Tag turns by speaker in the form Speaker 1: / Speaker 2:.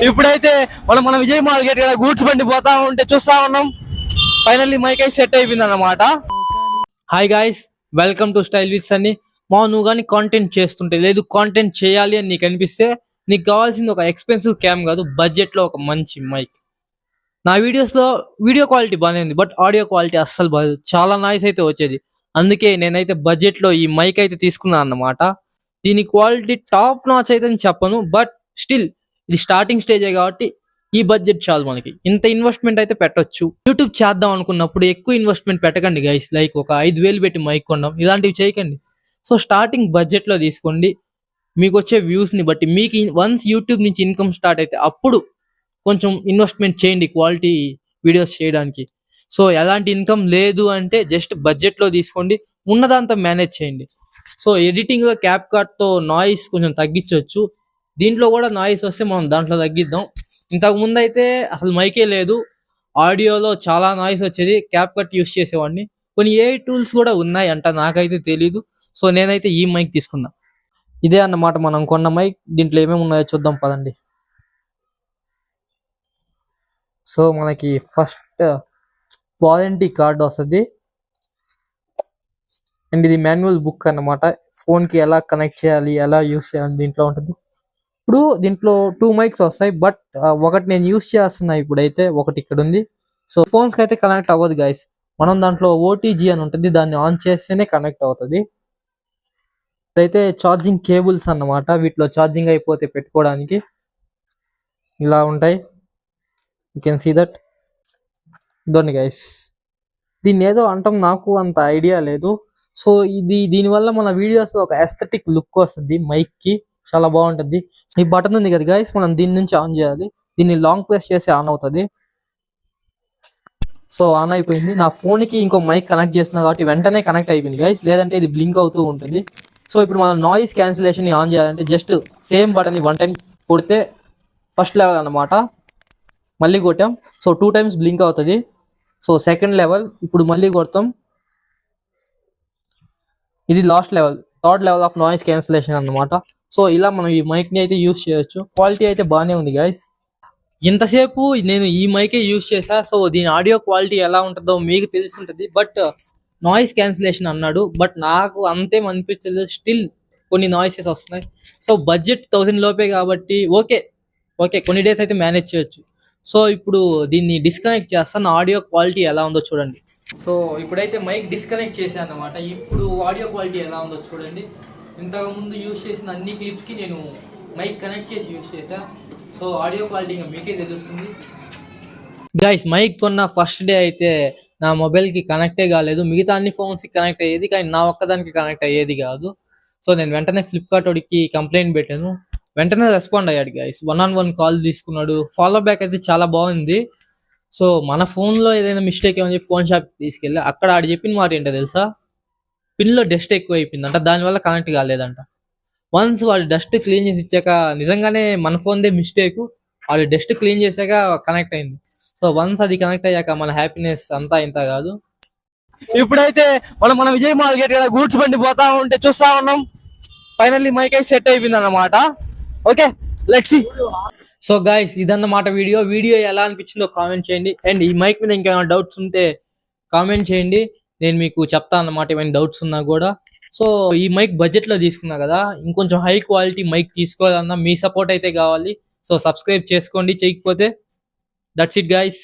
Speaker 1: ఇప్పుడైతే మన Vijay market goods బండి పోతా ఉంటే చూస్తా ఉన్నాం. ఫైనల్లీ మైక్ అయితే సెట్ అయిపోయింది అన్నమాట. Hi guys, welcome to style with Sunny. నువ్వు కానీ కాంటెంట్ చేస్తుంటే లేదు కాంటెంట్ చేయాలి అని నీకు అనిపిస్తే నీకు కావాల్సింది ఒక ఎక్స్పెన్సివ్ క్యామ్ కాదు, బడ్జెట్ లో ఒక మంచి మైక్. నా వీడియోస్ లో వీడియో క్వాలిటీ బాగానే ఉంది, బట్ ఆడియో క్వాలిటీ అస్సలు బాగా, చాలా నాయిస్ అయితే వచ్చేది. అందుకే నేనైతే బడ్జెట్ లో ఈ మైక్ అయితే తీసుకున్నాను అన్నమాట. దీని క్వాలిటీ టాప్ నాచ్ అయితే చెప్పను, బట్ స్టిల్ ఇది స్టార్టింగ్ స్టేజే కాబట్టి ఈ బడ్జెట్ చాలు మనకి. ఇంత ఇన్వెస్ట్మెంట్ అయితే పెట్టొచ్చు. యూట్యూబ్ చేద్దాం అనుకున్నప్పుడు ఎక్కువ ఇన్వెస్ట్మెంట్ పెట్టకండి గైస్. లైక్ ఒక 5,000 పెట్టి మైక్ కొనడం ఇలాంటివి చేయకండి. సో స్టార్టింగ్ బడ్జెట్ లో తీసుకోండి. మీకు వచ్చే వ్యూస్ ని బట్టి, మీకు వన్స్ యూట్యూబ్ నుంచి ఇన్కమ్ స్టార్ట్ అయితే అప్పుడు కొంచెం ఇన్వెస్ట్మెంట్ చేయండి క్వాలిటీ వీడియోస్ చేయడానికి. సో ఎలాంటి ఇన్కమ్ లేదు అంటే జస్ట్ బడ్జెట్ లో తీసుకోండి, ఉన్నదంతా మేనేజ్ చేయండి. సో ఎడిటింగ్ లో క్యాప్ కట్ తో నాయిస్ కొంచెం తగ్గించవచ్చు. దీంట్లో కూడా నాయిస్ వస్తే మనం దాంట్లో తగ్గిద్దాం. ఇంతకు ముందు అయితే అసలు మైకే లేదు, ఆడియోలో చాలా నాయిస్ వచ్చేది, క్యాప్ కట్ యూస్ చేసేవాడిని. కొన్ని ఏ టూల్స్ కూడా ఉన్నాయి అంట, నాకైతే తెలీదు. సో నేనైతే ఈ మైక్ తీసుకున్నా. ఇదే అన్నమాట మనం కొన్న మైక్. దీంట్లో ఏమేమి ఉన్నాయో చూద్దాం పదండి. సో మనకి ఫస్ట్ వారంటీ కార్డ్ వస్తుంది, అండ్ ఇది మాన్యువల్ బుక్ అన్నమాట. ఫోన్ కి ఎలా కనెక్ట్ చేయాలి, ఎలా యూస్ చేయాలి దీంట్లో ఉంటుంది. ఇప్పుడు దీంట్లో 2 మైక్స్ వస్తాయి, బట్ ఒకటి నేను యూస్ చేస్తున్నా ఇప్పుడైతే, ఒకటి ఇక్కడ ఉంది. సో ఫోన్స్ కి అయితే కనెక్ట్ అవ్వదు గైస్. మనం దాంట్లో ఓటీజీ అని ఉంటుంది, దాన్ని ఆన్ చేస్తేనే కనెక్ట్ అవుతుంది. ఇదైతే ఛార్జింగ్ కేబుల్స్ అన్నమాట. వీటిలో ఛార్జింగ్ అయిపోతే పెట్టుకోవడానికి ఇలా ఉంటాయి. You can see that. ఇదండి గైస్. దీన్ని ఏదో అంటాం, నాకు అంత ఐడియా లేదు. సో దీనివల్ల మన వీడియోస్ ఒక ఎస్థెటిక్ లుక్ వస్తుంది. మైక్ కి చాలా బాగుంటుంది. ఈ బటన్ ఉంది కదా గైస్, మనం దీని నుంచి ఆన్ చేయాలి. దీన్ని లాంగ్ ప్రెస్ చేసి ఆన్ అవుతుంది. సో ఆన్ అయిపోయింది. నా ఫోన్ కి ఇంకో మైక్ కనెక్ట్ చేస్తున్నా కాబట్టి వెంటనే కనెక్ట్ అయిపోయింది గైస్, లేదంటే ఇది బ్లింక్ అవుతూ ఉంటుంది. సో ఇప్పుడు మనం నాయిస్ క్యాన్సిలేషన్ ఆన్ చేయాలంటే జస్ట్ సేమ్ బటన్ 1 టైం కొడితే ఫస్ట్ లెవెల్ అన్నమాట. మళ్ళీ కొట్టాం, సో 2 టైమ్స్ బ్లింక్ అవుతుంది. So second level. ఇప్పుడు మళ్ళీ కొడతాం, ఇది last level, third level of noise cancellation అన్నమాట. సో ఇలా మనం ఈ మైక్ ని అయితే యూస్ చేయొచ్చు. క్వాలిటీ అయితే బాగానే ఉంది గైస్. ఇంతసేపు నేను ఈ మైకే యూస్ చేసా, సో దీని ఆడియో క్వాలిటీ ఎలా ఉంటుందో మీకు తెలిసి ఉంటుంది. బట్ నాయిస్ క్యాన్సిలేషన్ అన్నాడు, బట్ నాకు అంతేం అనిపించలేదు. స్టిల్ కొన్ని నాయిసెస్ వస్తున్నాయి. సో బడ్జెట్ 1000 లోపే కాబట్టి ఓకే కొన్ని డేస్ అయితే మేనేజ్ చేయొచ్చు. సో ఇప్పుడు దీన్ని డిస్కనెక్ట్ చేస్తాను, ఆడియో క్వాలిటీ ఎలా ఉందో చూడండి. సో ఇప్పుడైతే మైక్ డిస్కనెక్ట్ చేశాను అన్నమాట. ఇప్పుడు ఆడియో క్వాలిటీ ఎలా ఉందో చూడండి. ఇంతకు ముందు యూస్ చేసిన అన్ని క్లిప్స్కి నేను మైక్ కనెక్ట్ చేసి యూస్ చేశా. సో ఆడియో క్వాలిటీ ఇంకా మీకే తెలుస్తుంది గైస్. మైక్ కొన్న ఫస్ట్ డే అయితే నా మొబైల్కి కనెక్టే కాలేదు. మిగతా అన్ని ఫోన్స్కి కనెక్ట్ అయ్యేది, కానీ నా ఒక్కదానికి కనెక్ట్ అయ్యేది కాదు. సో నేను వెంటనే ఫ్లిప్కార్ట్ వాడికి కంప్లైంట్ పెట్టాను, వెంటనే రెస్పాండ్ అయ్యాడు గైస్. 1-on-1 కాల్ తీసుకున్నాడు. ఫాలో బ్యాక్ అయితే చాలా బాగుంది. సో మన ఫోన్లో ఏదైనా మిస్టేక్ ఏమని చెప్పి ఫోన్ షాప్కి తీసుకెళ్ళి అక్కడ ఆడు చెప్పిన మాట ఏంటో తెలుసా, పిన్లో డస్ట్ ఎక్కువ అయిపోయిందంట, దానివల్ల కనెక్ట్ కాలేదంట. వన్స్ వాళ్ళు డస్ట్ క్లీన్ చేసి ఇచ్చాక నిజంగానే మన ఫోన్దే మిస్టేక్, వాళ్ళు డస్ట్ క్లీన్ చేశాక కనెక్ట్ అయింది. సో వన్స్ అది కనెక్ట్ అయ్యాక మన హ్యాపీనెస్ అంతా ఇంత కాదు. ఇప్పుడైతే మన విజయ్ మార్కెట్ గూడ్స్ బండి పోతా ఉంటే చూస్తా ఉన్నాం. ఫైనల్లీ మైక్ అయితే సెట్ అయిపోయింది అన్నమాట. Okay, let's see. So guys, ఇదన్నమాట వీడియో ఎలా అనిపించిందో కామెంట్ చేయండి. అండ్ ఈ మైక్ మీద ఇంకేమైనా డౌట్స్ ఉంటే కామెంట్ చేయండి, నేను మీకు చెప్తా అన్నమాట ఏమైనా డౌట్స్ ఉన్నా కూడా. సో ఈ మైక్ బడ్జెట్ లో తీసుకున్నా కదా, ఇంకొంచెం హై క్వాలిటీ మైక్ తీసుకోవాలన్నా మీ సపోర్ట్ అయితే కావాలి. సో సబ్స్క్రైబ్ చేసుకోండి చేయకపోతే. That's it guys.